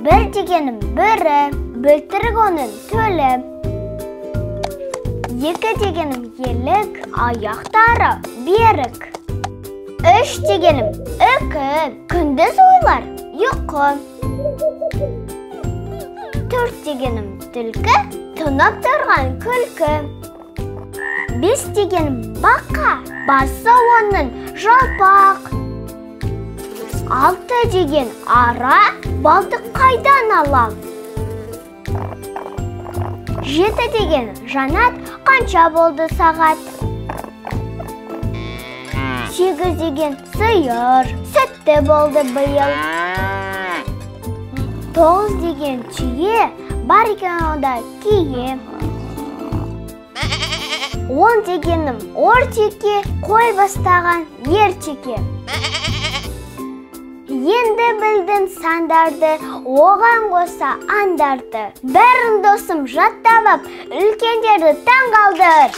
Bir degенім бірі, бөлтірік оның төлі. Екі дегенім елік, аяқтары берік. Үш дегенім үкі, күндіз ойлар, ұйқы. Төрт дегенім түлкі, тұнып тұрған күлкі. Бес дегенім бақа, басы оның жалпақ. Алты деген ара, балды қайдан алам? Жеті деген жанат, қанша болды сағат? Сегіз деген сиыр, сүтті болды биыл. Тоғыз деген түйе, бар екен онда кие. 10 дегенім ортеке, қой бастаған ертеке. Енді білдім сандарды, оған қоса андарды. Бәрін досым жаттап, үлкендерді таң қалдыр.